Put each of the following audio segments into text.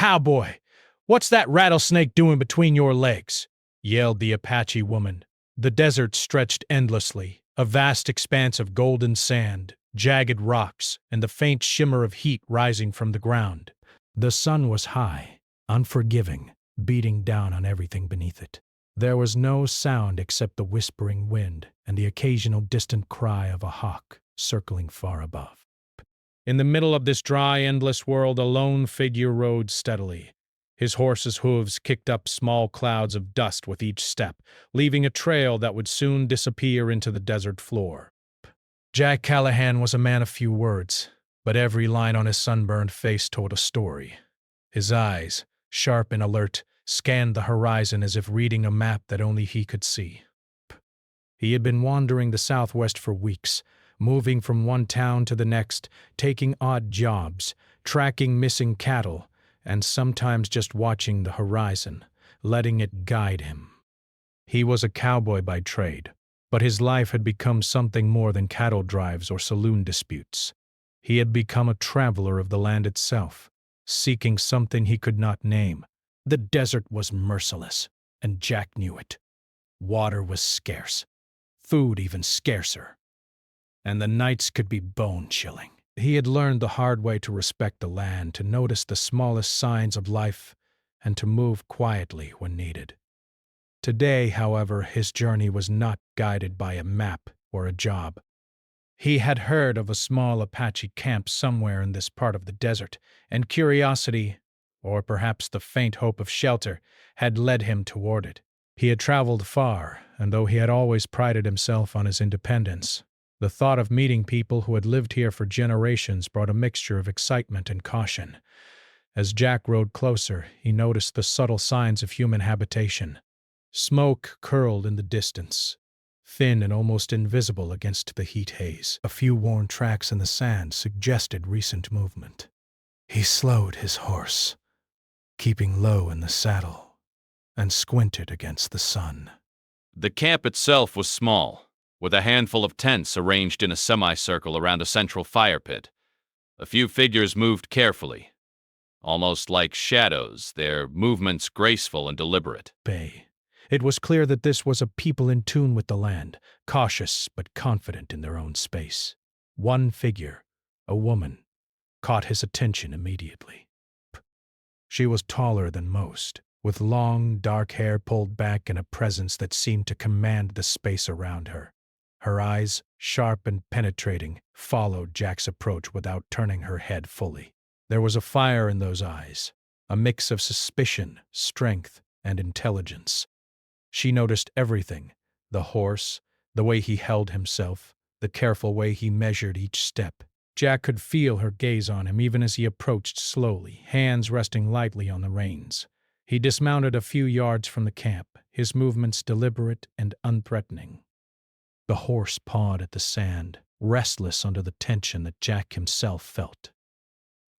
Cowboy, what's that rattlesnake doing between your legs? Yelled the Apache woman. The desert stretched endlessly, a vast expanse of golden sand, jagged rocks, and the faint shimmer of heat rising from the ground. The sun was high, unforgiving, beating down on everything beneath it. There was no sound except the whispering wind and the occasional distant cry of a hawk circling far above. In the middle of this dry, endless world, a lone figure rode steadily. His horse's hooves kicked up small clouds of dust with each step, leaving a trail that would soon disappear into the desert floor. Jack Callahan was a man of few words, but every line on his sunburned face told a story. His eyes, sharp and alert, scanned the horizon as if reading a map that only he could see. He had been wandering the Southwest for weeks, moving from one town to the next, taking odd jobs, tracking missing cattle, and sometimes just watching the horizon, letting it guide him. He was a cowboy by trade, but his life had become something more than cattle drives or saloon disputes. He had become a traveler of the land itself, seeking something he could not name. The desert was merciless, and Jack knew it. Water was scarce, food even scarcer, and the nights could be bone-chilling. He had learned the hard way to respect the land, to notice the smallest signs of life, and to move quietly when needed. Today, however, his journey was not guided by a map or a job. He had heard of a small Apache camp somewhere in this part of the desert, and curiosity, or perhaps the faint hope of shelter, had led him toward it. He had traveled far, and though he had always prided himself on his independence, the thought of meeting people who had lived here for generations brought a mixture of excitement and caution. As Jack rode closer, he noticed the subtle signs of human habitation. Smoke curled in the distance, thin and almost invisible against the heat haze. A few worn tracks in the sand suggested recent movement. He slowed his horse, keeping low in the saddle, and squinted against the sun. The camp itself was small, with a handful of tents arranged in a semicircle around a central fire pit. A few figures moved carefully, almost like shadows, their movements graceful and deliberate. It was clear that this was a people in tune with the land, cautious but confident in their own space. One figure, a woman, caught his attention immediately. She was taller than most, with long, dark hair pulled back and a presence that seemed to command the space around her. Her eyes, sharp and penetrating, followed Jack's approach without turning her head fully. There was a fire in those eyes, a mix of suspicion, strength, and intelligence. She noticed everything: the horse, the way he held himself, the careful way he measured each step. Jack could feel her gaze on him even as he approached slowly, hands resting lightly on the reins. He dismounted a few yards from the camp, his movements deliberate and unthreatening. The horse pawed at the sand, restless under the tension that Jack himself felt.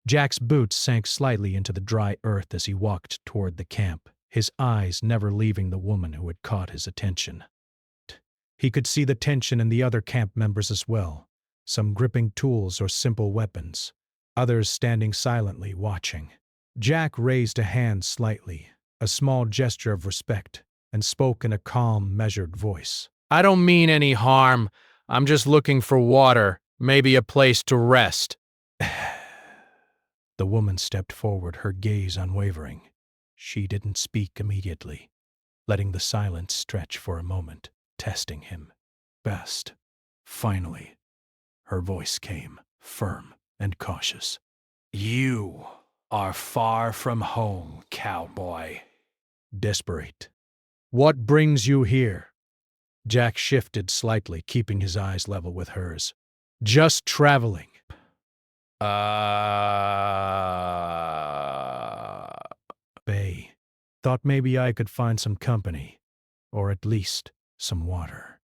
Jack's boots sank slightly into the dry earth as he walked toward the camp, his eyes never leaving the woman who had caught his attention. He could see the tension in the other camp members as well, some gripping tools or simple weapons, others standing silently watching. Jack raised a hand slightly, a small gesture of respect, and spoke in a calm, measured voice. "I don't mean any harm. I'm just looking for water, maybe a place to rest." The woman stepped forward, her gaze unwavering. She didn't speak immediately, letting the silence stretch for a moment, testing him. Best. Finally, her voice came, firm and cautious. "You are far from home, cowboy." Desperate. "What brings you here?" Jack shifted slightly, keeping his eyes level with hers. "Just traveling." Bay. Thought maybe I could find some company, or at least some water.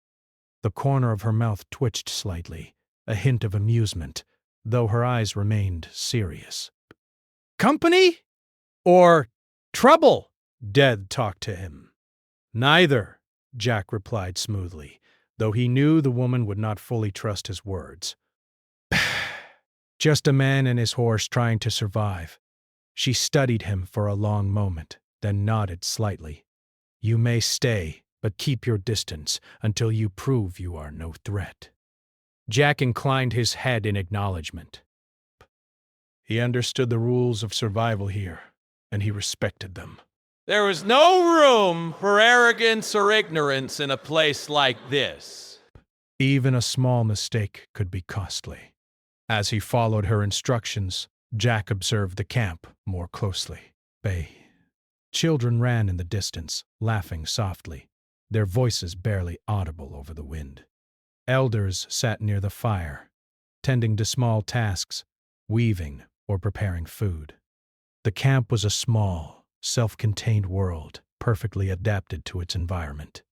The corner of her mouth twitched slightly, a hint of amusement, though her eyes remained serious. "Company? Or trouble?" Death talked to him. "Neither," Jack replied smoothly, though he knew the woman would not fully trust his words. "Just a man and his horse trying to survive. She studied him for a long moment, then nodded slightly. "You may stay, but keep your distance until you prove you are no threat." Jack inclined his head in acknowledgement. He understood the rules of survival here, and he respected them. There was no room for arrogance or ignorance in a place like this. Even a small mistake could be costly. As he followed her instructions, Jack observed the camp more closely. Children ran in the distance, laughing softly, their voices barely audible over the wind. Elders sat near the fire, tending to small tasks, weaving or preparing food. The camp was a small, self-contained world, perfectly adapted to its environment.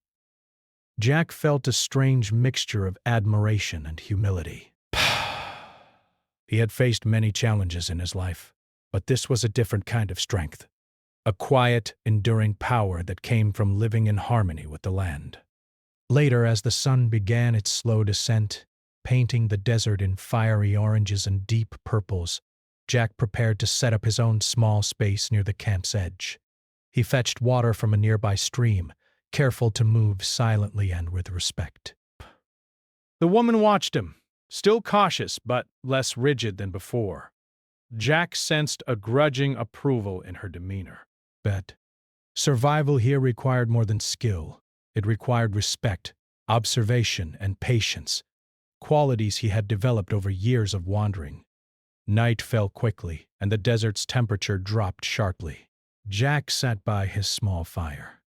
Jack felt a strange mixture of admiration and humility. He had faced many challenges in his life, but this was a different kind of strength, a quiet, enduring power that came from living in harmony with the land. Later, as the sun began its slow descent, painting the desert in fiery oranges and deep purples, Jack prepared to set up his own small space near the camp's edge. He fetched water from a nearby stream, careful to move silently and with respect. The woman watched him, still cautious but less rigid than before. Jack sensed a grudging approval in her demeanor. But survival here required more than skill. It required respect, observation, and patience, qualities he had developed over years of wandering. Night fell quickly, and the desert's temperature dropped sharply. Jack sat by his small fire,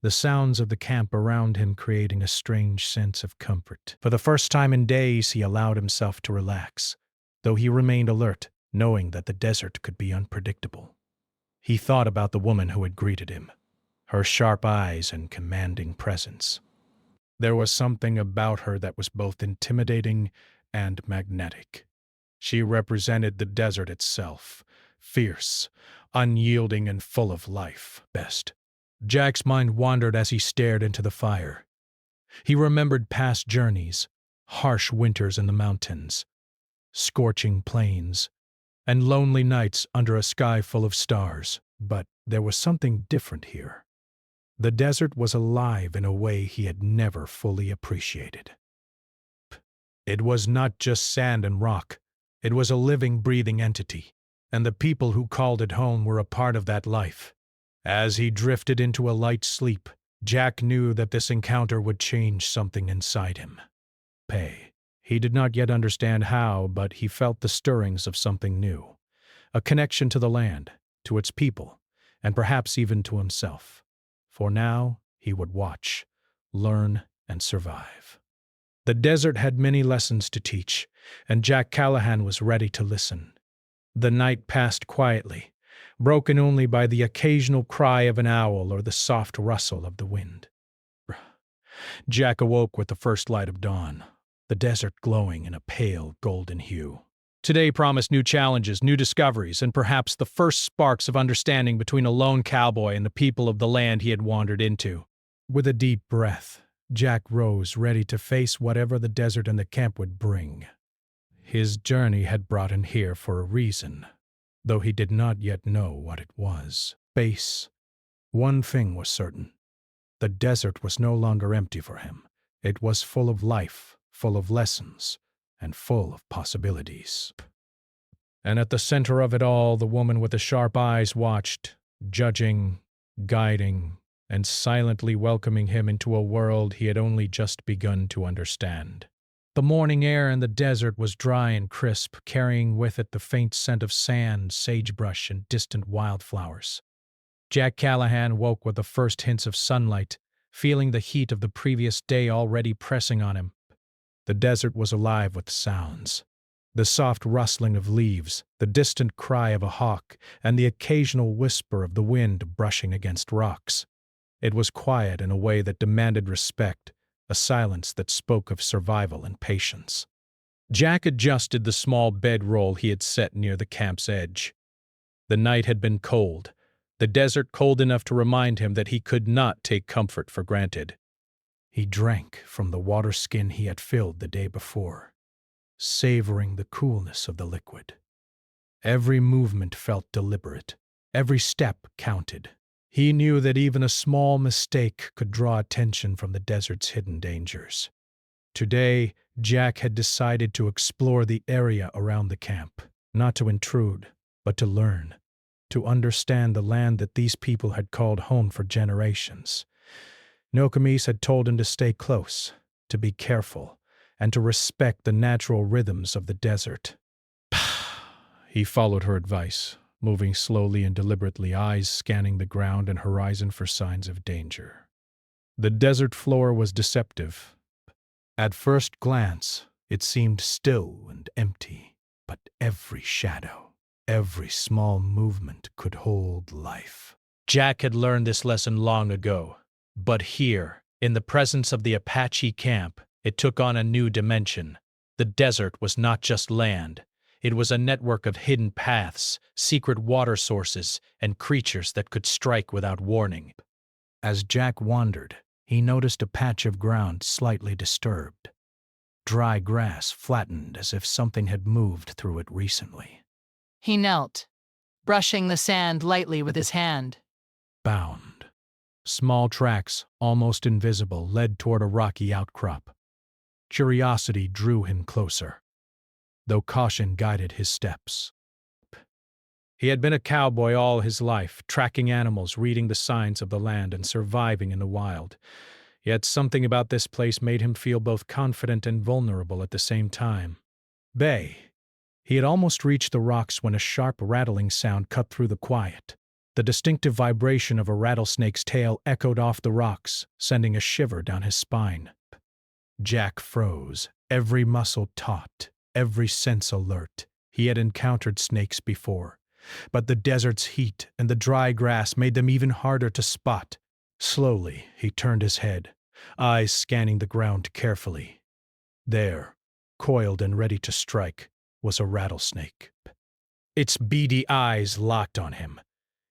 the sounds of the camp around him creating a strange sense of comfort. For the first time in days, he allowed himself to relax, though he remained alert, knowing that the desert could be unpredictable. He thought about the woman who had greeted him, her sharp eyes and commanding presence. There was something about her that was both intimidating and magnetic. She represented the desert itself, fierce, unyielding, and full of life. Jack's mind wandered as he stared into the fire. He remembered past journeys, harsh winters in the mountains, scorching plains, and lonely nights under a sky full of stars. But there was something different here. The desert was alive in a way he had never fully appreciated. It was not just sand and rock. It was a living, breathing entity, and the people who called it home were a part of that life. As he drifted into a light sleep, Jack knew that this encounter would change something inside him. He did not yet understand how, but he felt the stirrings of something new, a connection to the land, to its people, and perhaps even to himself. For now, he would watch, learn, and survive. The desert had many lessons to teach, and Jack Callahan was ready to listen. The night passed quietly, broken only by the occasional cry of an owl or the soft rustle of the wind. Jack awoke with the first light of dawn, the desert glowing in a pale golden hue. Today promised new challenges, new discoveries, and perhaps the first sparks of understanding between a lone cowboy and the people of the land he had wandered into. With a deep breath, Jack rose, ready to face whatever the desert and the camp would bring. His journey had brought him here for a reason, though he did not yet know what it was. One thing was certain. The desert was no longer empty for him. It was full of life, full of lessons, and full of possibilities. And at the center of it all, the woman with the sharp eyes watched, judging, guiding, and silently welcoming him into a world he had only just begun to understand. The morning air in the desert was dry and crisp, carrying with it the faint scent of sand, sagebrush, and distant wildflowers. Jack Callahan woke with the first hints of sunlight, feeling the heat of the previous day already pressing on him. The desert was alive with sounds. The soft rustling of leaves, the distant cry of a hawk, and the occasional whisper of the wind brushing against rocks. It was quiet in a way that demanded respect, a silence that spoke of survival and patience. Jack adjusted the small bedroll he had set near the camp's edge. The night had been cold, the desert cold enough to remind him that he could not take comfort for granted. He drank from the water skin he had filled the day before, savoring the coolness of the liquid. Every movement felt deliberate. Every step counted. He knew that even a small mistake could draw attention from the desert's hidden dangers. Today, Jack had decided to explore the area around the camp, not to intrude, but to learn, to understand the land that these people had called home for generations. Nokomis had told him to stay close, to be careful, and to respect the natural rhythms of the desert. He followed her advice, moving slowly and deliberately, eyes scanning the ground and horizon for signs of danger. The desert floor was deceptive. At first glance, it seemed still and empty, but every shadow, every small movement could hold life. Jack had learned this lesson long ago, but here, in the presence of the Apache camp, it took on a new dimension. The desert was not just land. It was a network of hidden paths, secret water sources, and creatures that could strike without warning. As Jack wandered, he noticed a patch of ground slightly disturbed. Dry grass flattened as if something had moved through it recently. He knelt, brushing the sand lightly with his hand. Bound. Small tracks, almost invisible, led toward a rocky outcrop. Curiosity drew him closer, though caution guided his steps. He had been a cowboy all his life, tracking animals, reading the signs of the land, and surviving in the wild. Yet something about this place made him feel both confident and vulnerable at the same time. Bay. He had almost reached the rocks when a sharp rattling sound cut through the quiet. The distinctive vibration of a rattlesnake's tail echoed off the rocks, sending a shiver down his spine. Jack froze, every muscle taut, every sense alert. He had encountered snakes before, but the desert's heat and the dry grass made them even harder to spot. Slowly, he turned his head, eyes scanning the ground carefully. There, coiled and ready to strike, was a rattlesnake. Its beady eyes locked on him,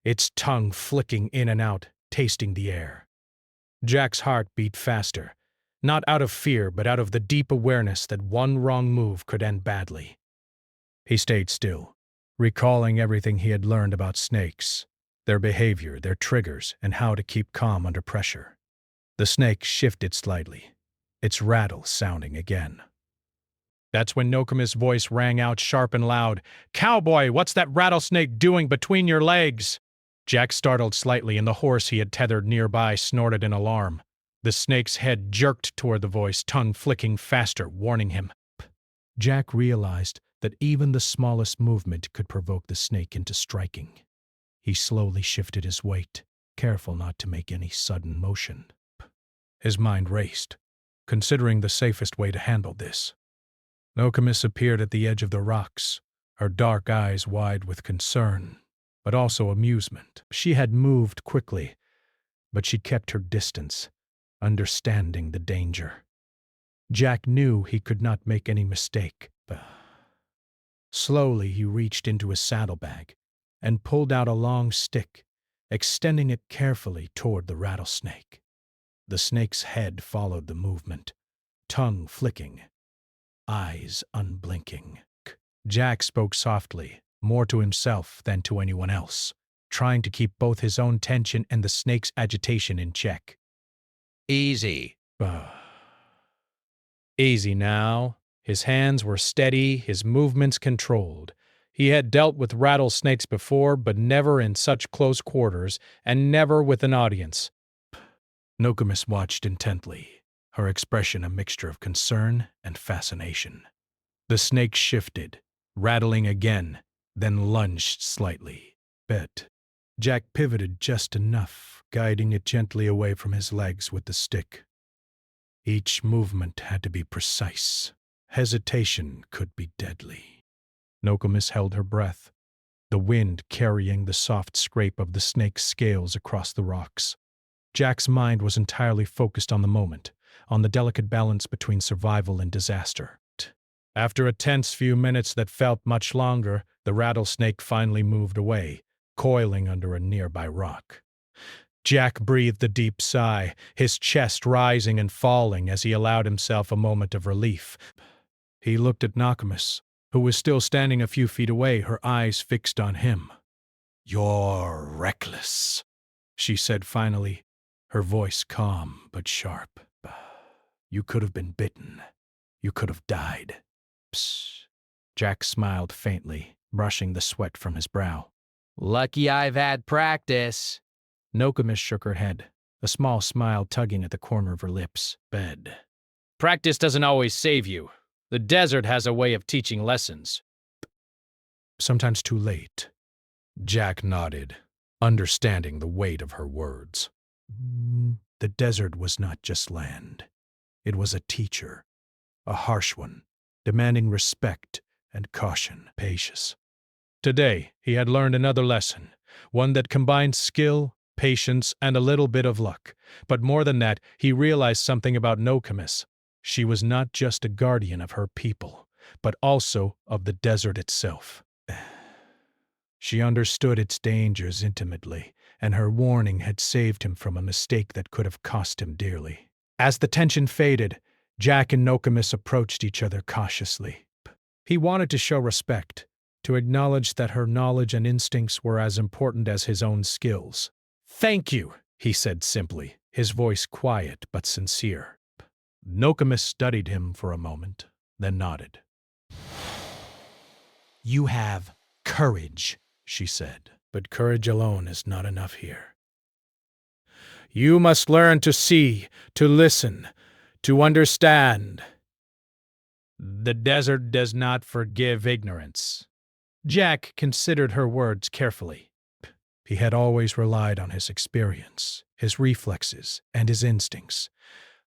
its tongue flicking in and out, tasting the air. Jack's heart beat faster, not out of fear but out of the deep awareness that one wrong move could end badly. He stayed still, recalling everything he had learned about snakes, their behavior, their triggers, and how to keep calm under pressure. The snake shifted slightly, its rattle sounding again. That's when Nokomis' voice rang out sharp and loud. "Cowboy, what's that rattlesnake doing between your legs?" Jack startled slightly, and the horse he had tethered nearby snorted in alarm. The snake's head jerked toward the voice, tongue flicking faster, warning him. Jack realized that even the smallest movement could provoke the snake into striking. He slowly shifted his weight, careful not to make any sudden motion. His mind raced, considering the safest way to handle this. Nokomis appeared at the edge of the rocks, her dark eyes wide with concern, but also amusement. She had moved quickly, but she kept her distance, understanding the danger. Jack knew he could not make any mistake. Slowly he reached into his saddlebag and pulled out a long stick, extending it carefully toward the rattlesnake. The snake's head followed the movement, tongue flicking, eyes unblinking. Jack spoke softly, more to himself than to anyone else, trying to keep both his own tension and the snake's agitation in check. Easy. Easy now. His hands were steady, his movements controlled. He had dealt with rattlesnakes before, but never in such close quarters, and never with an audience. Nokomis watched intently, her expression a mixture of concern and fascination. The snake shifted, rattling again, then lunged slightly. Jack pivoted just enough, guiding it gently away from his legs with the stick. Each movement had to be precise. Hesitation could be deadly. Nokomis held her breath, the wind carrying the soft scrape of the snake's scales across the rocks. Jack's mind was entirely focused on the moment, on the delicate balance between survival and disaster. After a tense few minutes that felt much longer, the rattlesnake finally moved away, coiling under a nearby rock. Jack breathed a deep sigh, his chest rising and falling as he allowed himself a moment of relief. He looked at Nokomis, who was still standing a few feet away, her eyes fixed on him. "You're reckless," she said finally, her voice calm but sharp. "You could have been bitten. You could have died." Psst. Jack smiled faintly, brushing the sweat from his brow. Lucky I've had practice. Nokomis shook her head, a small smile tugging at the corner of her lips. Bed. Practice doesn't always save you. The desert has a way of teaching lessons. Sometimes too late. Jack nodded, understanding the weight of her words. The desert was not just land. It was a teacher, a harsh one, demanding respect and caution, patience. Today, he had learned another lesson, one that combined skill, patience, and a little bit of luck. But more than that, he realized something about Nokomis. She was not just a guardian of her people, but also of the desert itself. She understood its dangers intimately, and her warning had saved him from a mistake that could have cost him dearly. As the tension faded, Jack and Nokomis approached each other cautiously. He wanted to show respect, to acknowledge that her knowledge and instincts were as important as his own skills. "Thank you," he said simply, his voice quiet but sincere. Nokomis studied him for a moment, then nodded. "You have courage," she said, "but courage alone is not enough here. You must learn to see, to listen, to understand. The desert does not forgive ignorance." Jack considered her words carefully. He had always relied on his experience, his reflexes, and his instincts,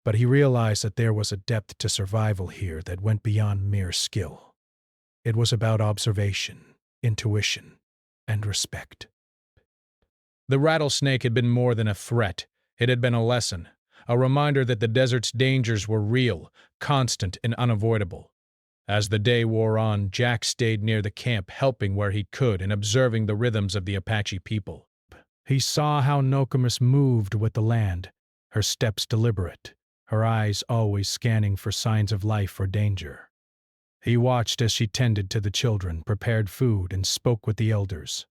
but he realized that there was a depth to survival here that went beyond mere skill. It was about observation, intuition, and respect. The rattlesnake had been more than a threat. It had been a lesson, a reminder that the desert's dangers were real, constant, and unavoidable. As the day wore on, Jack stayed near the camp, helping where he could and observing the rhythms of the Apache people. He saw how Nokomis moved with the land, her steps deliberate, her eyes always scanning for signs of life or danger. He watched as she tended to the children, prepared food, and spoke with the elders.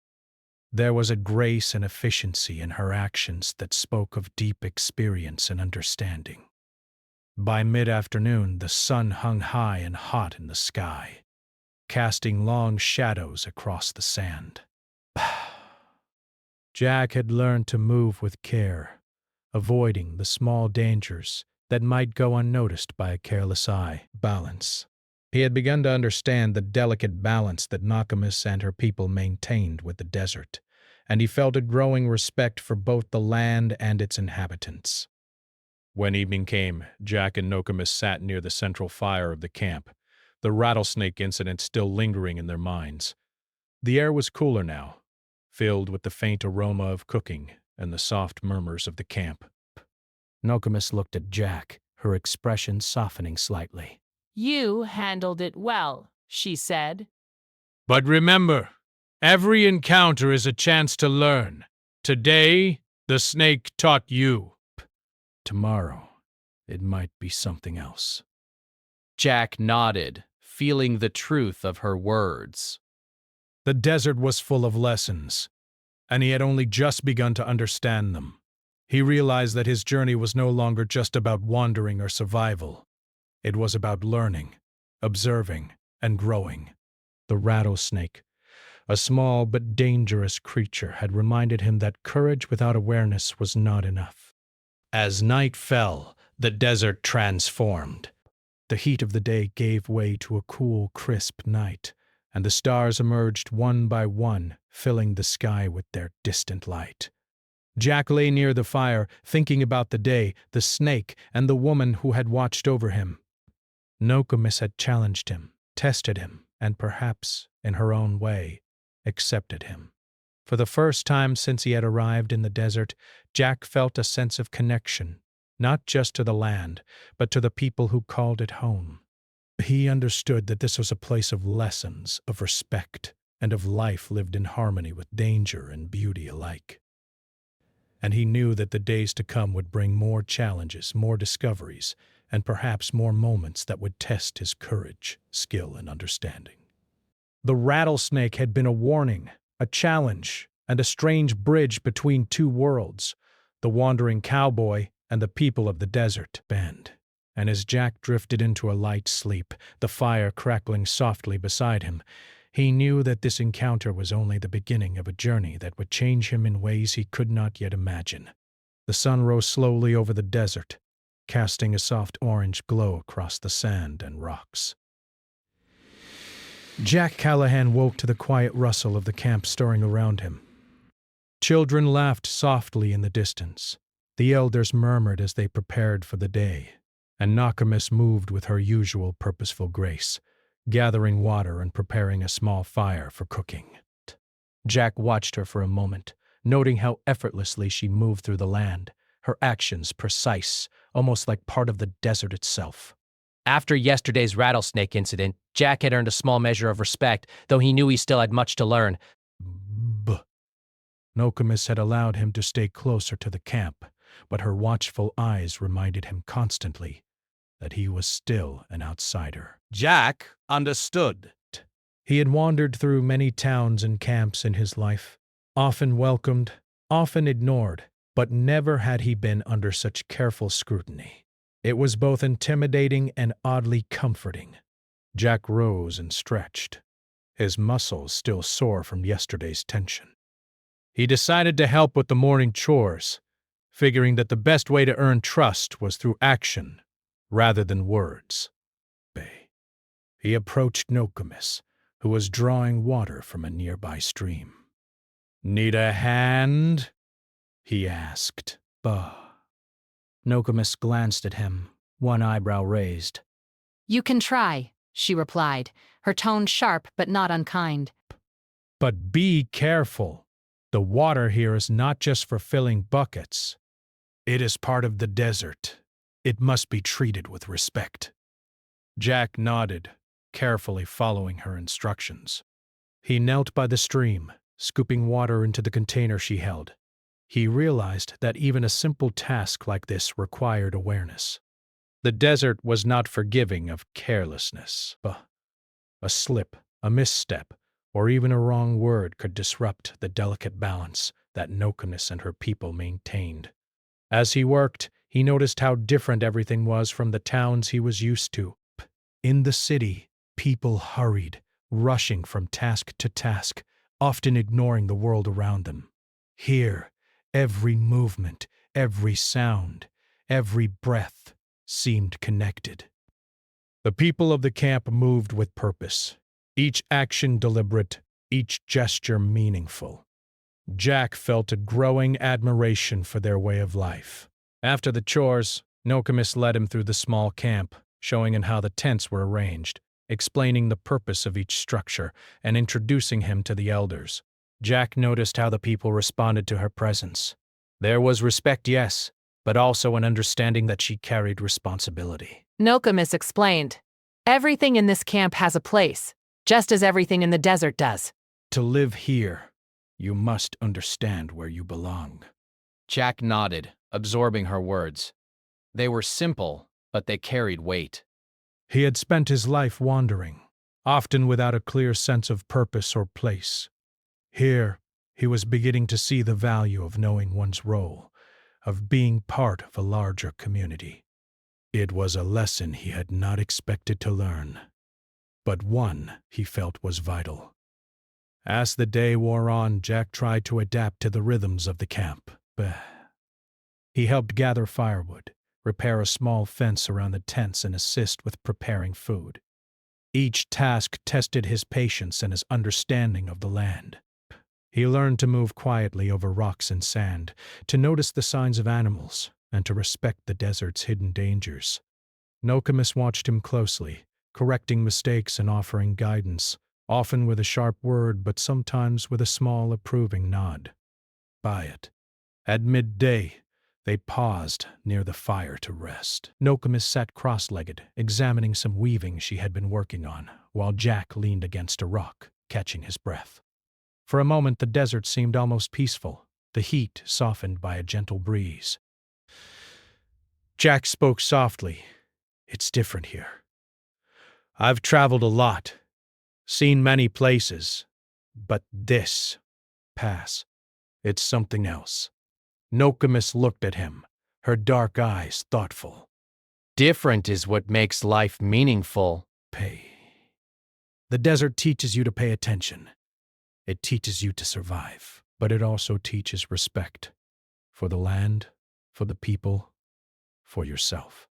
There was a grace and efficiency in her actions that spoke of deep experience and understanding. By mid-afternoon, the sun hung high and hot in the sky, casting long shadows across the sand. Jack had learned to move with care, avoiding the small dangers that might go unnoticed by a careless eye. Balance. He had begun to understand the delicate balance that Nokomis and her people maintained with the desert, and he felt a growing respect for both the land and its inhabitants. When evening came, Jack and Nokomis sat near the central fire of the camp, the rattlesnake incident still lingering in their minds. The air was cooler now, filled with the faint aroma of cooking and the soft murmurs of the camp. Nokomis looked at Jack, her expression softening slightly. You handled it well, she said. But remember, every encounter is a chance to learn. Today, the snake taught you. Tomorrow, it might be something else. Jack nodded, feeling the truth of her words. The desert was full of lessons, and he had only just begun to understand them. He realized that his journey was no longer just about wandering or survival. It was about learning, observing, and growing. The rattlesnake, a small but dangerous creature, had reminded him that courage without awareness was not enough. As night fell, the desert transformed. The heat of the day gave way to a cool, crisp night, and the stars emerged one by one, filling the sky with their distant light. Jack lay near the fire, thinking about the day, the snake, and the woman who had watched over him. Nokomis had challenged him, tested him, and perhaps, in her own way, accepted him. For the first time since he had arrived in the desert, Jack felt a sense of connection, not just to the land, but to the people who called it home. He understood that this was a place of lessons, of respect, and of life lived in harmony with danger and beauty alike. And he knew that the days to come would bring more challenges, more discoveries, and perhaps more moments that would test his courage, skill, and understanding. The rattlesnake had been a warning, a challenge, and a strange bridge between two worlds, the wandering cowboy and the people of the desert band. And as Jack drifted into a light sleep, the fire crackling softly beside him, he knew that this encounter was only the beginning of a journey that would change him in ways he could not yet imagine. The sun rose slowly over the desert, casting a soft orange glow across the sand and rocks. Jack Callahan woke to the quiet rustle of the camp stirring around him. Children laughed softly in the distance. The elders murmured as they prepared for the day, and Nokomis moved with her usual purposeful grace, gathering water and preparing a small fire for cooking. Jack watched her for a moment, noting how effortlessly she moved through the land, her actions precise, almost like part of the desert itself. After yesterday's rattlesnake incident, Jack had earned a small measure of respect, though he knew he still had much to learn. Nokomis had allowed him to stay closer to the camp, but her watchful eyes reminded him constantly that he was still an outsider. Jack understood. He had wandered through many towns and camps in his life, often welcomed, often ignored, but never had he been under such careful scrutiny. It was both intimidating and oddly comforting. Jack rose and stretched, his muscles still sore from yesterday's tension. He decided to help with the morning chores, figuring that the best way to earn trust was through action rather than words. He approached Nokomis, who was drawing water from a nearby stream. "Need a hand?" he asked. Nokomis glanced at him, one eyebrow raised. You can try, she replied, her tone sharp but not unkind. But be careful. The water here is not just for filling buckets. It is part of the desert. It must be treated with respect. Jack nodded, carefully following her instructions. He knelt by the stream, scooping water into the container she held. He realized that even a simple task like this required awareness. The desert was not forgiving of carelessness. A slip, a misstep, or even a wrong word could disrupt the delicate balance that Nokomis and her people maintained. As he worked, he noticed how different everything was from the towns he was used to. In the city, people hurried, rushing from task to task, often ignoring the world around them. Here, every movement, every sound, every breath seemed connected. The people of the camp moved with purpose, each action deliberate, each gesture meaningful. Jack felt a growing admiration for their way of life. After the chores, Nokomis led him through the small camp, showing him how the tents were arranged, explaining the purpose of each structure, and introducing him to the elders. Jack noticed how the people responded to her presence. There was respect, yes, but also an understanding that she carried responsibility. Nokomis explained, everything in this camp has a place, just as everything in the desert does. To live here, you must understand where you belong. Jack nodded, absorbing her words. They were simple, but they carried weight. He had spent his life wandering, often without a clear sense of purpose or place. Here, he was beginning to see the value of knowing one's role, of being part of a larger community. It was a lesson he had not expected to learn, but one he felt was vital. As the day wore on, Jack tried to adapt to the rhythms of the camp. He helped gather firewood, repair a small fence around the tents, and assist with preparing food. Each task tested his patience and his understanding of the land. He learned to move quietly over rocks and sand, to notice the signs of animals, and to respect the desert's hidden dangers. Nokomis watched him closely, correcting mistakes and offering guidance, often with a sharp word but sometimes with a small approving nod. At midday, they paused near the fire to rest. Nokomis sat cross-legged, examining some weaving she had been working on, while Jack leaned against a rock, catching his breath. For a moment the desert seemed almost peaceful, the heat softened by a gentle breeze. Jack spoke softly. It's different here. I've traveled a lot, Seen many places, but this, pass, it's something else. Nokomis looked at him, her dark eyes thoughtful. Different is what makes life meaningful. Pay. The desert teaches you to pay attention. It teaches you to survive, but it also teaches respect for the land, for the people, for yourself.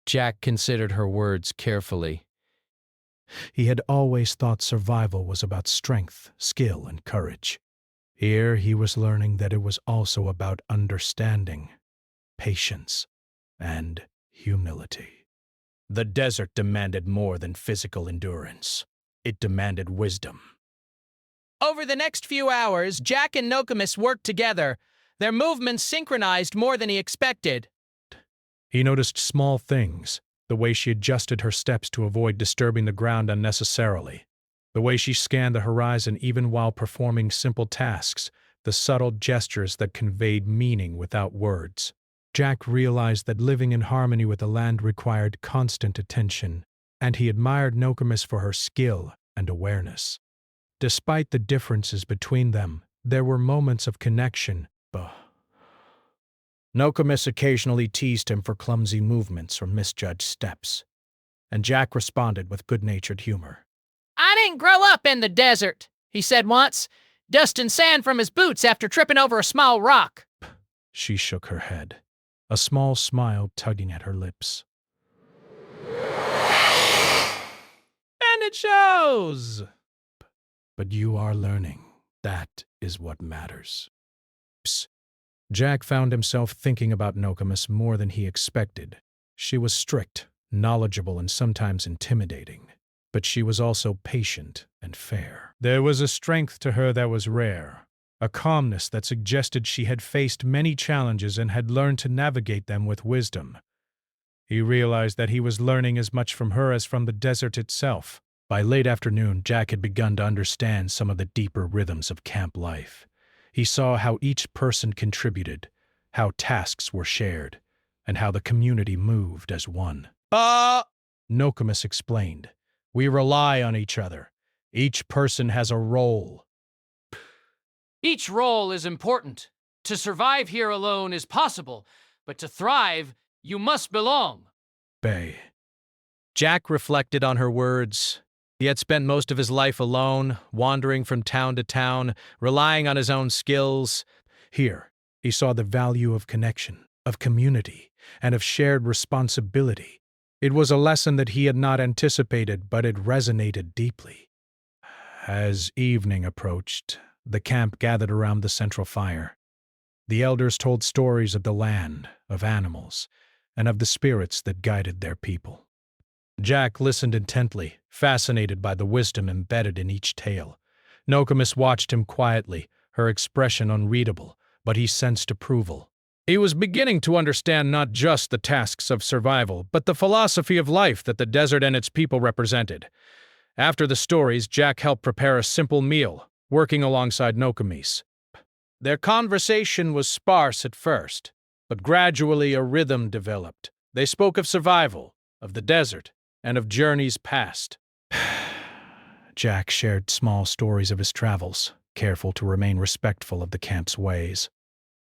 Jack considered her words carefully. He had always thought survival was about strength, skill, and courage. Here he was learning that it was also about understanding, patience, and humility. The desert demanded more than physical endurance. It demanded wisdom. Over the next few hours, Jack and Nokomis worked together. Their movements synchronized more than he expected. He noticed small things, the way she adjusted her steps to avoid disturbing the ground unnecessarily, the way she scanned the horizon even while performing simple tasks, the subtle gestures that conveyed meaning without words. Jack realized that living in harmony with the land required constant attention, and he admired Nokomis for her skill and awareness. Despite the differences between them, there were moments of connection. Nokomis occasionally teased him for clumsy movements or misjudged steps, and Jack responded with good-natured humor. "I didn't grow up in the desert," he said once, dusting sand from his boots after tripping over a small rock. She shook her head, a small smile tugging at her lips. And it shows! But you are learning. That is what matters. Jack found himself thinking about Nokomis more than he expected. She was strict, knowledgeable, and sometimes intimidating, but she was also patient and fair. There was a strength to her that was rare, a calmness that suggested she had faced many challenges and had learned to navigate them with wisdom. He realized that he was learning as much from her as from the desert itself. By late afternoon, Jack had begun to understand some of the deeper rhythms of camp life. He saw how each person contributed, how tasks were shared, and how the community moved as one. Nokomis explained. We rely on each other. Each person has a role. Each role is important. To survive here alone is possible, but to thrive, you must belong. Bay. Jack reflected on her words. He had spent most of his life alone, wandering from town to town, relying on his own skills. Here, he saw the value of connection, of community, and of shared responsibility. It was a lesson that he had not anticipated, but it resonated deeply. As evening approached, the camp gathered around the central fire. The elders told stories of the land, of animals, and of the spirits that guided their people. Jack listened intently, fascinated by the wisdom embedded in each tale. Nokomis watched him quietly, her expression unreadable, but he sensed approval. He was beginning to understand not just the tasks of survival, but the philosophy of life that the desert and its people represented. After the stories, Jack helped prepare a simple meal, working alongside Nokomis. Their conversation was sparse at first, but gradually a rhythm developed. They spoke of survival, of the desert, and of journeys past. Jack shared small stories of his travels, careful to remain respectful of the camp's ways.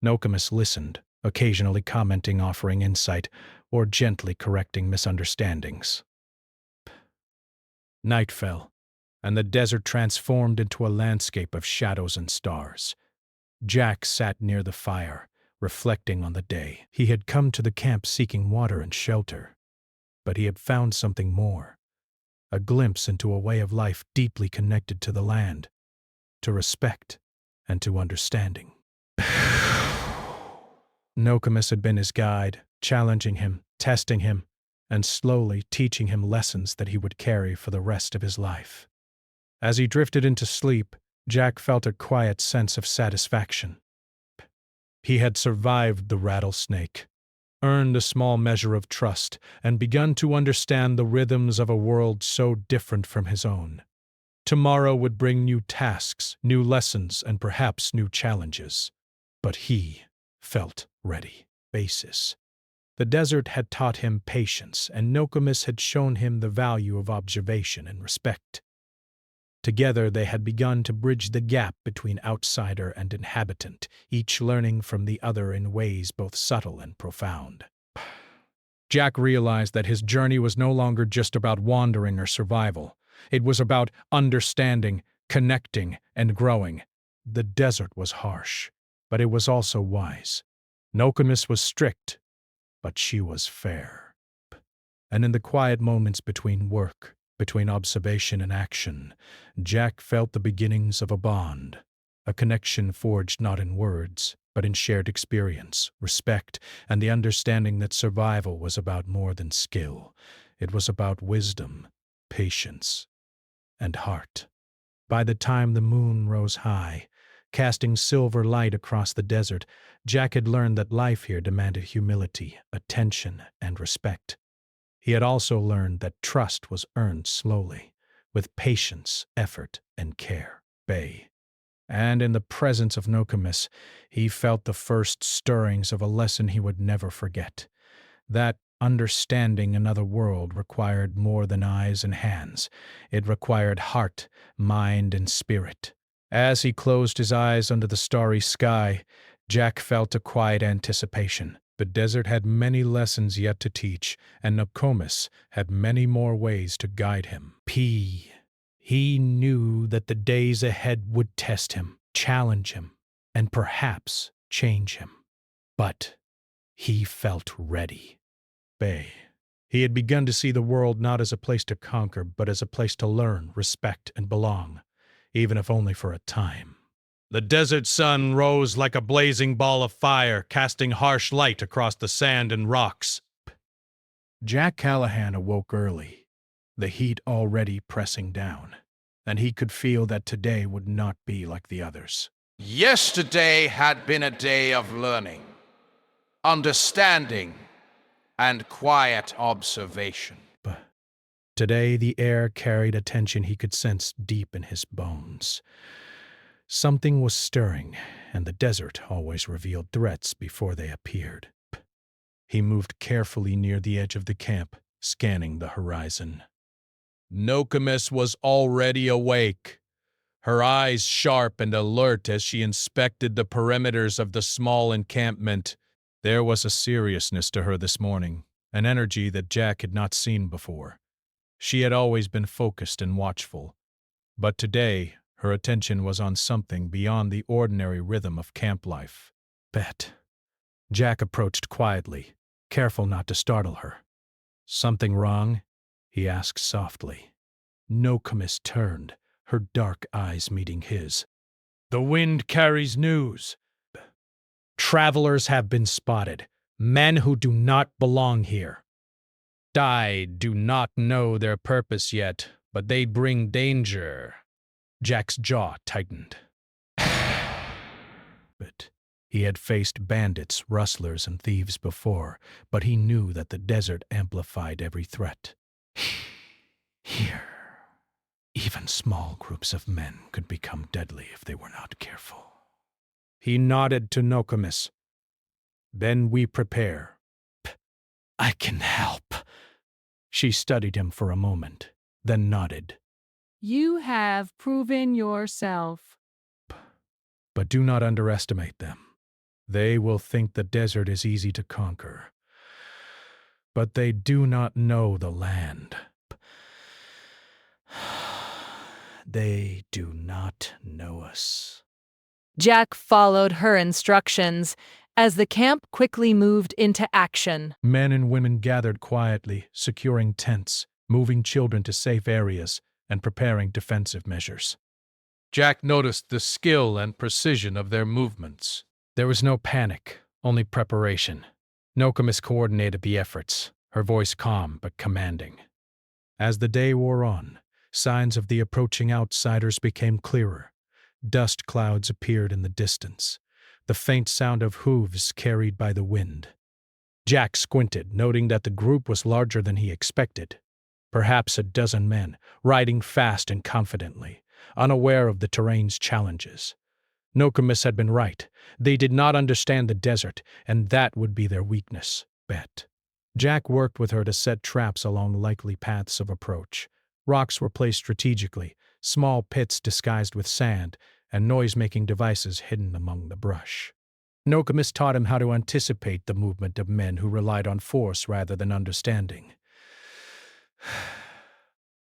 Nokomis listened, occasionally commenting, offering insight, or gently correcting misunderstandings. Night fell, and the desert transformed into a landscape of shadows and stars. Jack sat near the fire, reflecting on the day. He had come to the camp seeking water and shelter, but he had found something more, a glimpse into a way of life deeply connected to the land, to respect, and to understanding. Nokomis had been his guide, challenging him, testing him, and slowly teaching him lessons that he would carry for the rest of his life. As he drifted into sleep, Jack felt a quiet sense of satisfaction. He had survived the rattlesnake, earned a small measure of trust, and begun to understand the rhythms of a world so different from his own. Tomorrow would bring new tasks, new lessons, and perhaps new challenges. But he felt ready. The desert had taught him patience, and Nokomis had shown him the value of observation and respect. Together they had begun to bridge the gap between outsider and inhabitant, each learning from the other in ways both subtle and profound. Jack realized that his journey was no longer just about wandering or survival. It was about understanding, connecting, and growing. The desert was harsh, but it was also wise. Nokomis was strict, but she was fair. And in the quiet moments between work, between observation and action, Jack felt the beginnings of a bond, a connection forged not in words, but in shared experience, respect, and the understanding that survival was about more than skill. It was about wisdom, patience, and heart. By the time the moon rose high, casting silver light across the desert, Jack had learned that life here demanded humility, attention, and respect. He had also learned that trust was earned slowly, with patience, effort, and care. And in the presence of Nokomis, he felt the first stirrings of a lesson he would never forget. That understanding another world required more than eyes and hands. It required heart, mind, and spirit. As he closed his eyes under the starry sky, Jack felt a quiet anticipation. The desert had many lessons yet to teach, and Nokomis had many more ways to guide him. He knew that the days ahead would test him, challenge him, and perhaps change him. But he felt ready. He had begun to see the world not as a place to conquer, but as a place to learn, respect, and belong, even if only for a time. The desert sun rose like a blazing ball of fire, casting harsh light across the sand and rocks. Jack Callahan awoke early, the heat already pressing down, and he could feel that today would not be like the others. Yesterday had been a day of learning, understanding, and quiet observation. But today the air carried a tension he could sense deep in his bones. Something was stirring, and the desert always revealed threats before they appeared. He moved carefully near the edge of the camp, scanning the horizon. Nokomis was already awake, her eyes sharp and alert as she inspected the perimeters of the small encampment. There was a seriousness to her this morning, an energy that Jack had not seen before. She had always been focused and watchful, but today her attention was on something beyond the ordinary rhythm of camp life. Jack approached quietly, careful not to startle her. "Something wrong?" he asked softly. Nokomis turned, her dark eyes meeting his. "The wind carries news. Travelers have been spotted, men who do not belong here. I do not know their purpose yet, but they bring danger." Jack's jaw tightened. But he had faced bandits, rustlers, and thieves before, but he knew that the desert amplified every threat. Here, even small groups of men could become deadly if they were not careful. He nodded to Nokomis. "Then we prepare." "I can help." She studied him for a moment, then nodded. You have proven yourself. But do not underestimate them. They will think the desert is easy to conquer. But they do not know the land. They do not know us. Jack followed her instructions as the camp quickly moved into action. Men and women gathered quietly, securing tents, moving children to safe areas, and preparing defensive measures. Jack noticed the skill and precision of their movements. There was no panic, only preparation. Nokomis coordinated the efforts, her voice calm but commanding. As the day wore on, signs of the approaching outsiders became clearer. Dust clouds appeared in the distance, the faint sound of hooves carried by the wind. Jack squinted, noting that the group was larger than he expected. Perhaps a dozen men, riding fast and confidently, unaware of the terrain's challenges. Nokomis had been right. They did not understand the desert, and that would be their weakness. Jack worked with her to set traps along likely paths of approach. Rocks were placed strategically, small pits disguised with sand, and noise-making devices hidden among the brush. Nokomis taught him how to anticipate the movement of men who relied on force rather than understanding.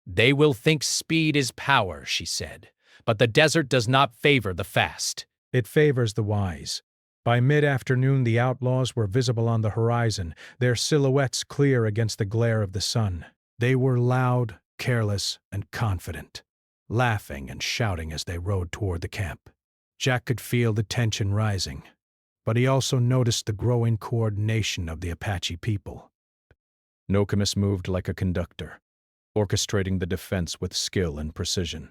They will think speed is power, she said, but the desert does not favor the fast. It favors the wise. By mid-afternoon, the outlaws were visible on the horizon, their silhouettes clear against the glare of the sun. They were loud, careless, and confident, laughing and shouting as they rode toward the camp. Jack could feel the tension rising, but he also noticed the growing coordination of the Apache people. Nokomis moved like a conductor, orchestrating the defense with skill and precision.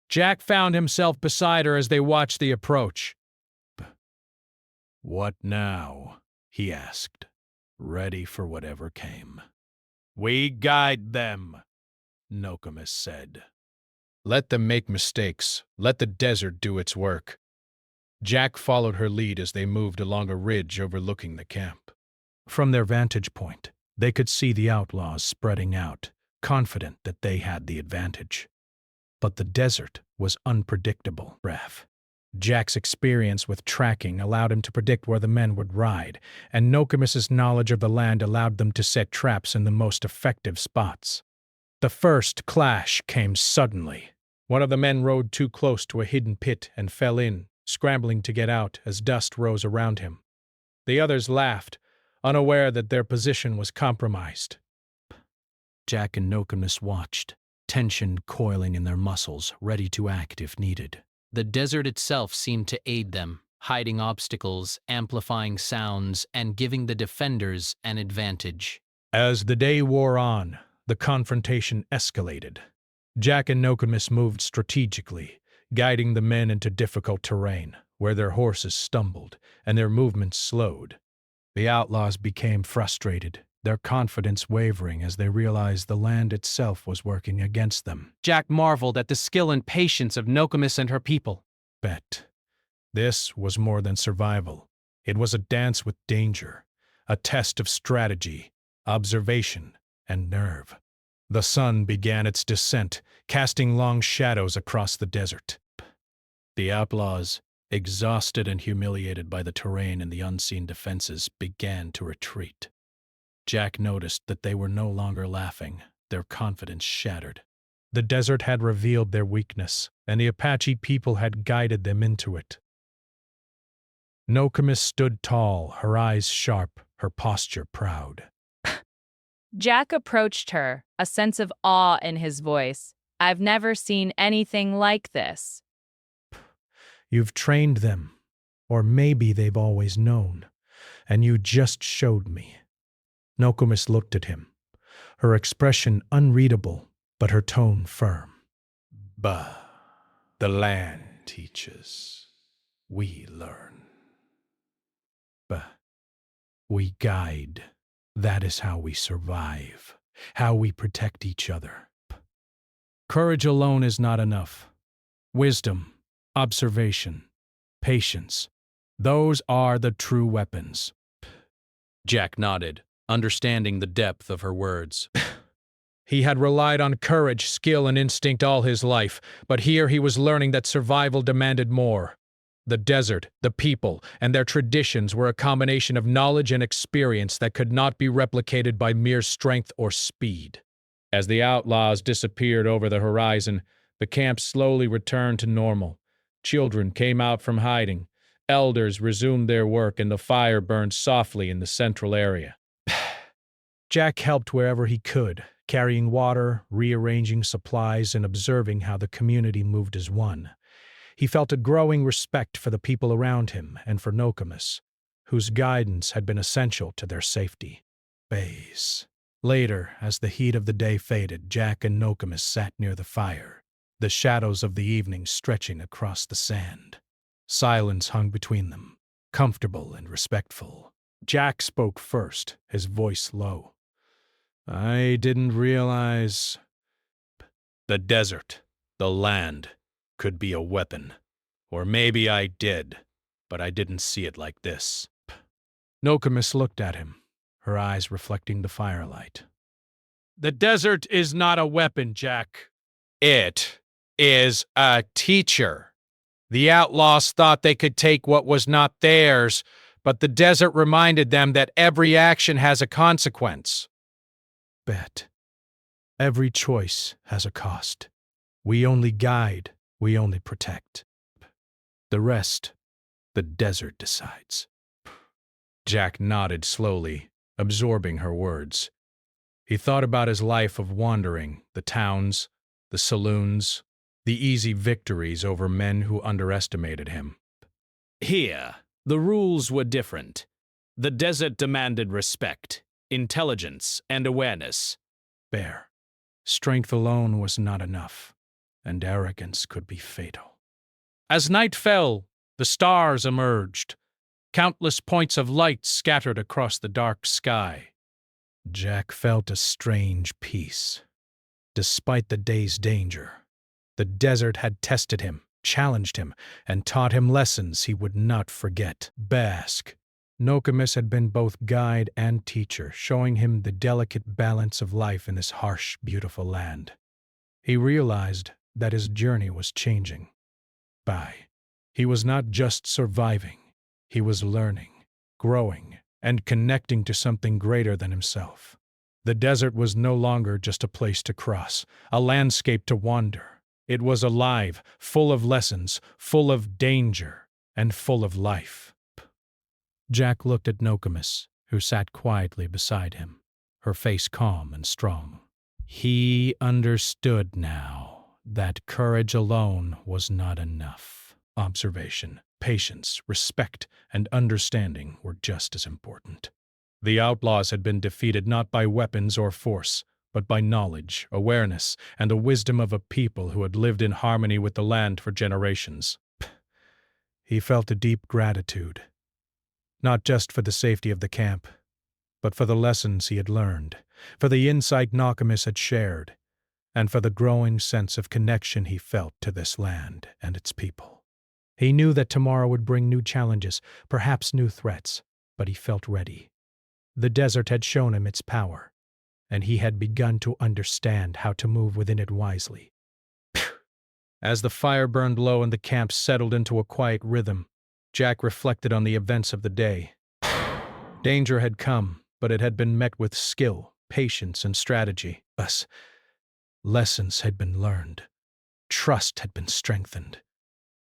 Jack found himself beside her as they watched the approach. "What now?" he asked, ready for whatever came. "We guide them," Nokomis said. Let them make mistakes. Let the desert do its work. Jack followed her lead as they moved along a ridge overlooking the camp. From their vantage point, they could see the outlaws spreading out, confident that they had the advantage. But the desert was unpredictable, Ref. Jack's experience with tracking allowed him to predict where the men would ride, and Nokomis's knowledge of the land allowed them to set traps in the most effective spots. The first clash came suddenly. One of the men rode too close to a hidden pit and fell in, scrambling to get out as dust rose around him. The others laughed, unaware that their position was compromised. Jack and Nokomis watched, tension coiling in their muscles, ready to act if needed. The desert itself seemed to aid them, hiding obstacles, amplifying sounds, and giving the defenders an advantage. As the day wore on, the confrontation escalated. Jack and Nokomis moved strategically, guiding the men into difficult terrain, where their horses stumbled and their movements slowed. The outlaws became frustrated, their confidence wavering as they realized the land itself was working against them. Jack marveled at the skill and patience of Nokomis and her people. But this was more than survival. It was a dance with danger, a test of strategy, observation, and nerve. The sun began its descent, casting long shadows across the desert. The outlaws, exhausted and humiliated by the terrain and the unseen defenses, began to retreat. Jack noticed that they were no longer laughing, their confidence shattered. The desert had revealed their weakness, and the Apache people had guided them into it. Nokomis stood tall, her eyes sharp, her posture proud. Jack approached her, a sense of awe in his voice. I've never seen anything like this. You've trained them, or maybe they've always known, and you just showed me. Nokomis looked at him, her expression unreadable, but her tone firm. Bah, the land teaches, we learn. Bah, we guide. That is how we survive, how we protect each other. Courage alone is not enough. Wisdom, observation, patience, those are the true weapons. Jack nodded, understanding the depth of her words. He had relied on courage, skill, and instinct all his life, but here he was learning that survival demanded more. The desert, the people, and their traditions were a combination of knowledge and experience that could not be replicated by mere strength or speed. As the outlaws disappeared over the horizon, the camp slowly returned to normal. Children came out from hiding. Elders resumed their work, and the fire burned softly in the central area. Jack helped wherever he could, carrying water, rearranging supplies, and observing how the community moved as one. He felt a growing respect for the people around him and for Nokomis, whose guidance had been essential to their safety. Later, as the heat of the day faded, Jack and Nokomis sat near the fire, the shadows of the evening stretching across the sand. Silence hung between them, comfortable and respectful. Jack spoke first, his voice low. I didn't realize the desert, the land, could be a weapon. Or maybe I did, but I didn't see it like this. Nokomis looked at him, her eyes reflecting the firelight. The desert is not a weapon, Jack. It is a teacher. The outlaws thought they could take what was not theirs, but the desert reminded them that every action has a consequence. Bet. Every choice has a cost. We only guide, we only protect. The rest, the desert decides. Jack nodded slowly, absorbing her words. He thought about his life of wandering, the towns, the saloons, the easy victories over men who underestimated him. Here, the rules were different. The desert demanded respect, intelligence, and awareness. Bear, strength alone was not enough, and arrogance could be fatal. As night fell, the stars emerged. Countless points of light scattered across the dark sky. Jack felt a strange peace. Despite the day's danger, the desert had tested him, challenged him, and taught him lessons he would not forget. Bask. Nokomis had been both guide and teacher, showing him the delicate balance of life in this harsh, beautiful land. He realized that his journey was changing. He was not just surviving, he was learning, growing, and connecting to something greater than himself. The desert was no longer just a place to cross, a landscape to wander. It was alive, full of lessons, full of danger, and full of life. Jack looked at Nokomis, who sat quietly beside him, her face calm and strong. He understood now that courage alone was not enough. Observation, patience, respect, and understanding were just as important. The outlaws had been defeated not by weapons or force, but by knowledge, awareness, and the wisdom of a people who had lived in harmony with the land for generations. He felt a deep gratitude, not just for the safety of the camp, but for the lessons he had learned, for the insight Nokomis had shared, and for the growing sense of connection he felt to this land and its people. He knew that tomorrow would bring new challenges, perhaps new threats, but he felt ready. The desert had shown him its power, and he had begun to understand how to move within it wisely. As the fire burned low and the camp settled into a quiet rhythm, Jack reflected on the events of the day. Danger had come, but it had been met with skill, patience, and strategy. Thus, lessons had been learned, trust had been strengthened,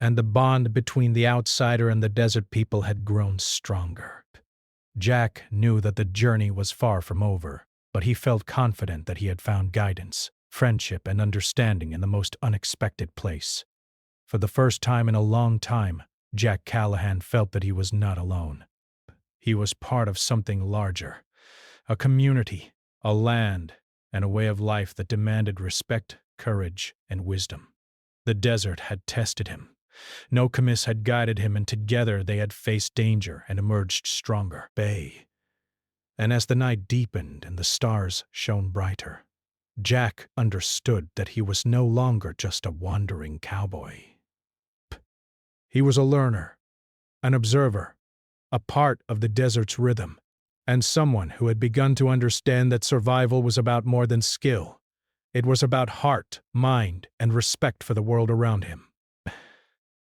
and the bond between the outsider and the desert people had grown stronger. Jack knew that the journey was far from over, but he felt confident that he had found guidance, friendship, and understanding in the most unexpected place. For the first time in a long time, Jack Callahan felt that he was not alone. He was part of something larger, a community, a land, and a way of life that demanded respect, courage, and wisdom. The desert had tested him. Nokomis had guided him, and together they had faced danger and emerged stronger. And as the night deepened and the stars shone brighter, Jack understood that he was no longer just a wandering cowboy. He was a learner, an observer, a part of the desert's rhythm, and someone who had begun to understand that survival was about more than skill. It was about heart, mind, and respect for the world around him.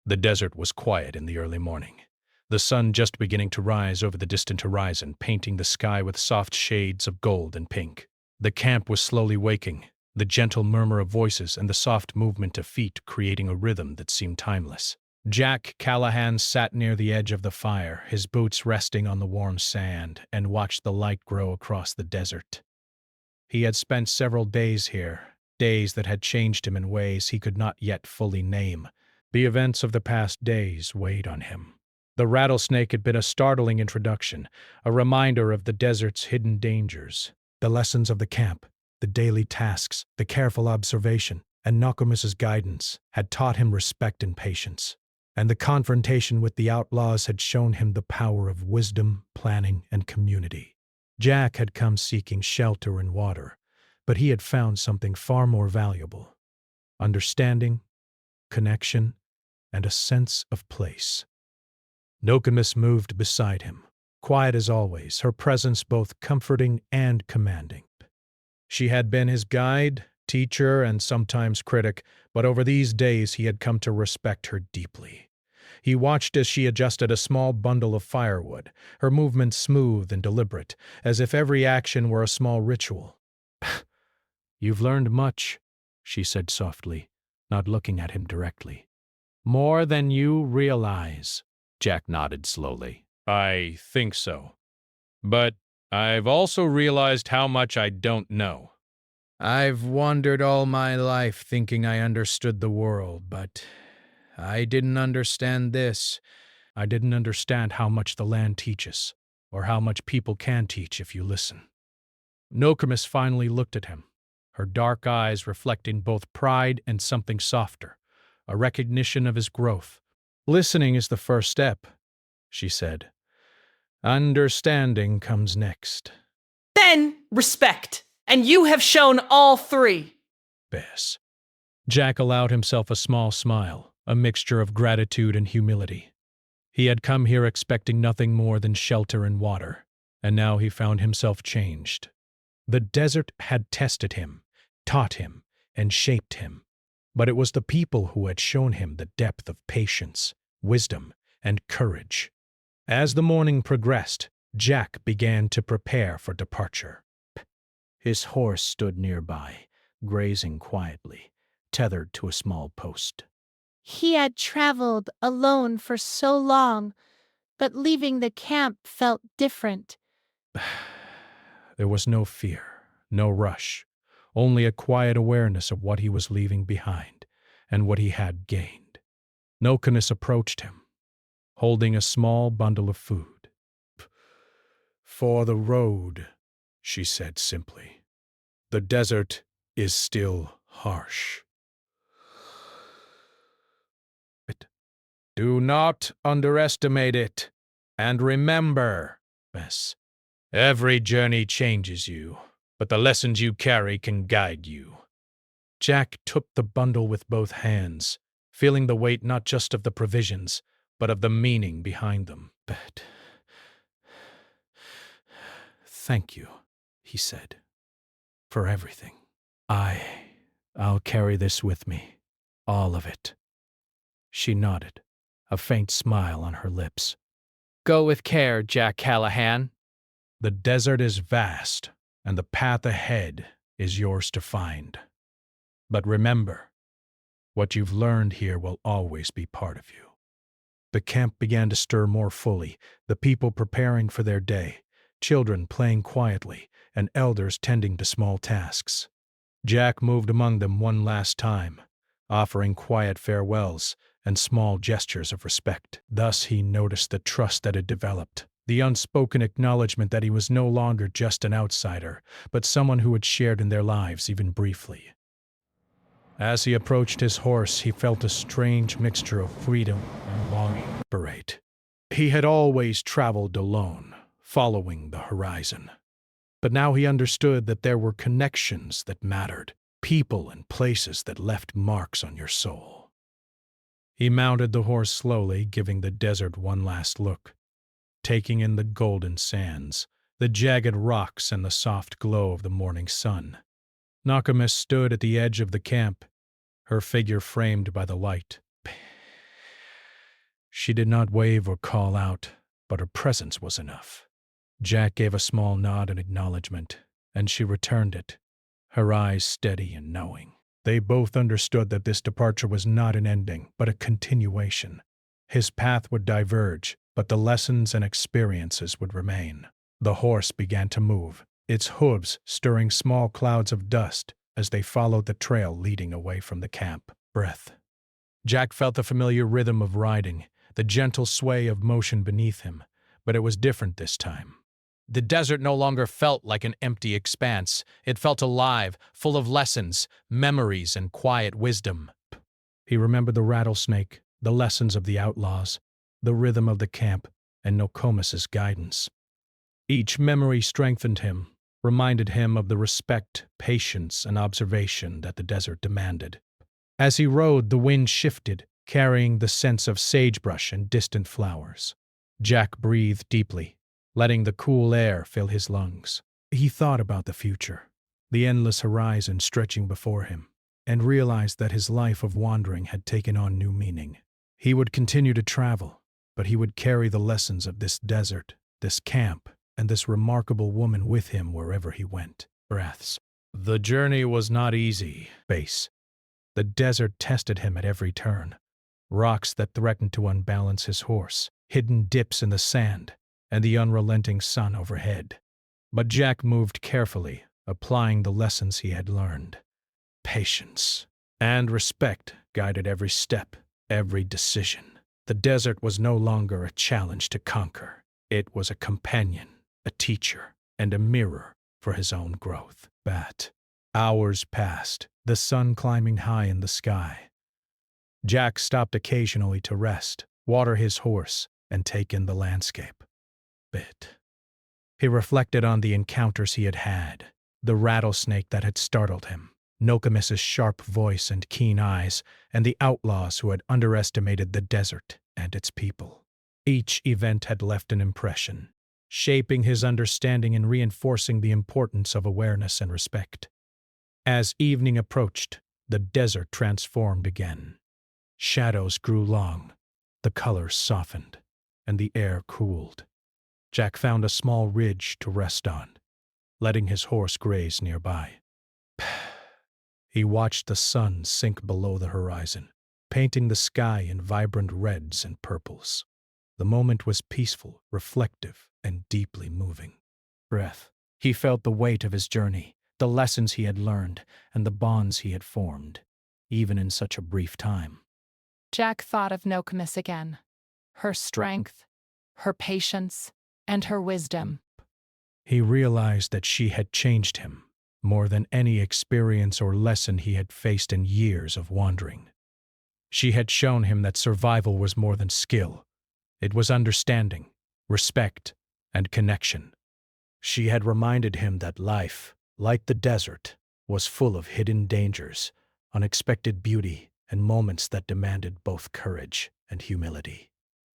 The desert was quiet in the early morning, the sun just beginning to rise over the distant horizon, painting the sky with soft shades of gold and pink. The camp was slowly waking, the gentle murmur of voices and the soft movement of feet creating a rhythm that seemed timeless. Jack Callahan sat near the edge of the fire, his boots resting on the warm sand, and watched the light grow across the desert. He had spent several days here, days that had changed him in ways he could not yet fully name. The events of the past days weighed on him. The rattlesnake had been a startling introduction, a reminder of the desert's hidden dangers. The lessons of the camp, the daily tasks, the careful observation, and Nokomis's guidance had taught him respect and patience. And the confrontation with the outlaws had shown him the power of wisdom, planning, and community. Jack had come seeking shelter and water, but he had found something far more valuable: understanding, connection, and a sense of place. Nokomis moved beside him, quiet as always, her presence both comforting and commanding. She had been his guide, teacher and sometimes critic, but over these days he had come to respect her deeply. He watched as she adjusted a small bundle of firewood, her movements smooth and deliberate, as if every action were a small ritual. "You've learned much," she said softly, not looking at him directly. "More than you realize." Jack nodded slowly. I think so. But I've also realized how much I don't know. I've wandered all my life thinking I understood the world, but I didn't understand this. I didn't understand how much the land teaches, or how much people can teach if you listen. Nokomis finally looked at him, her dark eyes reflecting both pride and something softer, a recognition of his growth. Listening is the first step, she said. Understanding comes next. Then respect, and you have shown all three. Bess. Jack allowed himself a small smile, a mixture of gratitude and humility. He had come here expecting nothing more than shelter and water, and now he found himself changed. The desert had tested him, taught him, and shaped him, but it was the people who had shown him the depth of patience, wisdom, and courage. As the morning progressed, Jack began to prepare for departure. His horse stood nearby, grazing quietly, tethered to a small post. He had traveled alone for so long, but leaving the camp felt different. There was no fear, no rush, only a quiet awareness of what he was leaving behind and what he had gained. Nokomis approached him, holding a small bundle of food. For the road, she said simply. The desert is still harsh. Do not underestimate it. And remember, Bess, every journey changes you, but the lessons you carry can guide you. Jack took the bundle with both hands, feeling the weight not just of the provisions, but of the meaning behind them. But thank you, he said, for everything. I'll carry this with me, all of it. She nodded, a faint smile on her lips. Go with care, Jack Callahan. The desert is vast, and the path ahead is yours to find. But remember, what you've learned here will always be part of you. The camp began to stir more fully, the people preparing for their day, children playing quietly, and elders tending to small tasks. Jack moved among them one last time, offering quiet farewells and small gestures of respect. Thus he noticed the trust that had developed, the unspoken acknowledgement that he was no longer just an outsider, but someone who had shared in their lives even briefly. As he approached his horse, he felt a strange mixture of freedom and longing. He had always traveled alone, following the horizon. But now he understood that there were connections that mattered, people and places that left marks on your soul. He mounted the horse slowly, giving the desert one last look, taking in the golden sands, the jagged rocks, and the soft glow of the morning sun. Nokomis stood at the edge of the camp, her figure framed by the light. She did not wave or call out, but her presence was enough. Jack gave a small nod in acknowledgement, and she returned it, her eyes steady and knowing. They both understood that this departure was not an ending, but a continuation. His path would diverge, but the lessons and experiences would remain. The horse began to move, its hooves stirring small clouds of dust as they followed the trail leading away from the camp. Breath. Jack felt the familiar rhythm of riding, the gentle sway of motion beneath him, but it was different this time. The desert no longer felt like an empty expanse. It felt alive, full of lessons, memories, and quiet wisdom. He remembered the rattlesnake, the lessons of the outlaws, the rhythm of the camp, and Nokomis's guidance. Each memory strengthened him, reminded him of the respect, patience, and observation that the desert demanded. As he rode, the wind shifted, carrying the scents of sagebrush and distant flowers. Jack breathed deeply, letting the cool air fill his lungs. He thought about the future, the endless horizon stretching before him, and realized that his life of wandering had taken on new meaning. He would continue to travel, but he would carry the lessons of this desert, this camp, and this remarkable woman with him wherever he went. Breaths. The journey was not easy. Base. The desert tested him at every turn. Rocks that threatened to unbalance his horse, hidden dips in the sand, and the unrelenting sun overhead. But Jack moved carefully, applying the lessons he had learned. Patience and respect guided every step, every decision. The desert was no longer a challenge to conquer. It was a companion, a teacher, and a mirror for his own growth. Hours passed, the sun climbing high in the sky. Jack stopped occasionally to rest, water his horse, and take in the landscape. He reflected on the encounters he had had, the rattlesnake that had startled him, Nokomis's sharp voice and keen eyes, and the outlaws who had underestimated the desert and its people. Each event had left an impression, shaping his understanding and reinforcing the importance of awareness and respect. As evening approached, the desert transformed again. Shadows grew long, the colors softened, and the air cooled. Jack found a small ridge to rest on, letting his horse graze nearby. He watched the sun sink below the horizon, painting the sky in vibrant reds and purples. The moment was peaceful, reflective, and deeply moving. He felt the weight of his journey, the lessons he had learned, and the bonds he had formed, even in such a brief time. Jack thought of Nokomis again, her strength, her patience, and her wisdom. He realized that she had changed him more than any experience or lesson he had faced in years of wandering. She had shown him that survival was more than skill. It was understanding, respect, and connection. She had reminded him that life, like the desert, was full of hidden dangers, unexpected beauty, and moments that demanded both courage and humility.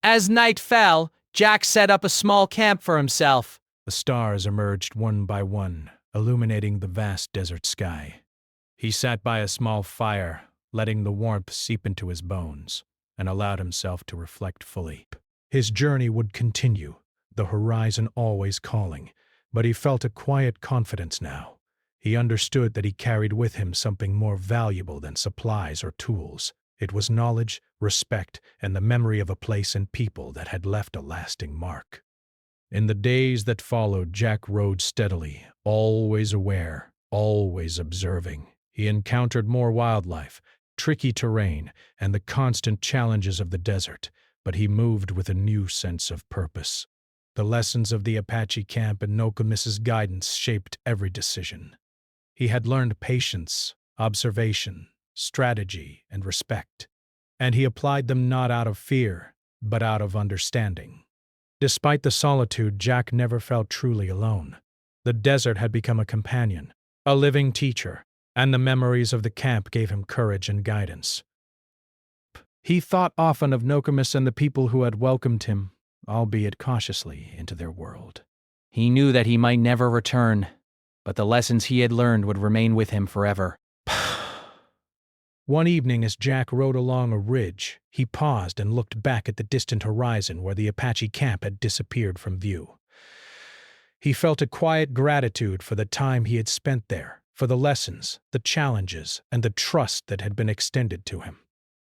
As night fell, Jack set up a small camp for himself. The stars emerged one by one, illuminating the vast desert sky. He sat by a small fire, letting the warmth seep into his bones, and allowed himself to reflect fully. His journey would continue, the horizon always calling, but he felt a quiet confidence now. He understood that he carried with him something more valuable than supplies or tools. It was knowledge, respect, and the memory of a place and people that had left a lasting mark. In the days that followed, Jack rode steadily, always aware, always observing. He encountered more wildlife, tricky terrain, and the constant challenges of the desert, but he moved with a new sense of purpose. The lessons of the Apache camp and Nokomis's guidance shaped every decision. He had learned patience, observation, strategy, and respect, and he applied them not out of fear, but out of understanding. Despite the solitude, Jack never felt truly alone. The desert had become a companion, a living teacher, and the memories of the camp gave him courage and guidance. He thought often of Nokomis and the people who had welcomed him, albeit cautiously, into their world. He knew that he might never return, but the lessons he had learned would remain with him forever. One evening, as Jack rode along a ridge, he paused and looked back at the distant horizon where the Apache camp had disappeared from view. He felt a quiet gratitude for the time he had spent there, for the lessons, the challenges, and the trust that had been extended to him.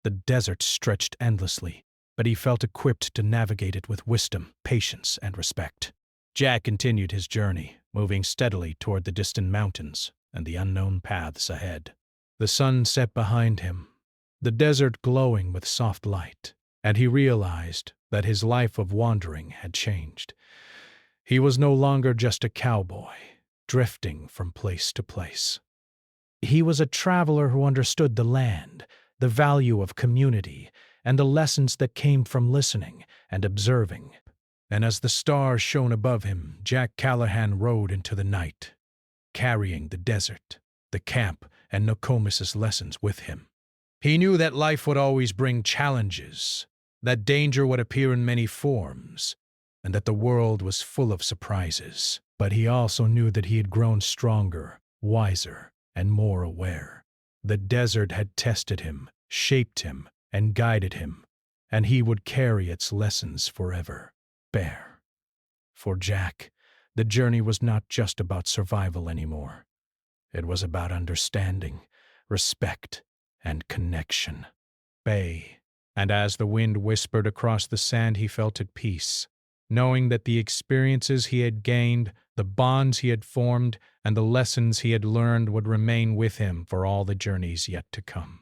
The desert stretched endlessly, but he felt equipped to navigate it with wisdom, patience, and respect. Jack continued his journey, moving steadily toward the distant mountains and the unknown paths ahead. The sun set behind him, the desert glowing with soft light, and he realized that his life of wandering had changed. He was no longer just a cowboy, drifting from place to place. He was a traveler who understood the land, the value of community, and the lessons that came from listening and observing. And as the stars shone above him, Jack Callahan rode into the night, carrying the desert, the camp, and Nokomis's lessons with him. He knew that life would always bring challenges, that danger would appear in many forms, and that the world was full of surprises. But he also knew that he had grown stronger, wiser, and more aware. The desert had tested him, shaped him, and guided him, and he would carry its lessons forever. Bear. For Jack, the journey was not just about survival anymore. It was about understanding, respect, and connection. Bay. And as the wind whispered across the sand, he felt at peace, knowing that the experiences he had gained, the bonds he had formed, and the lessons he had learned would remain with him for all the journeys yet to come.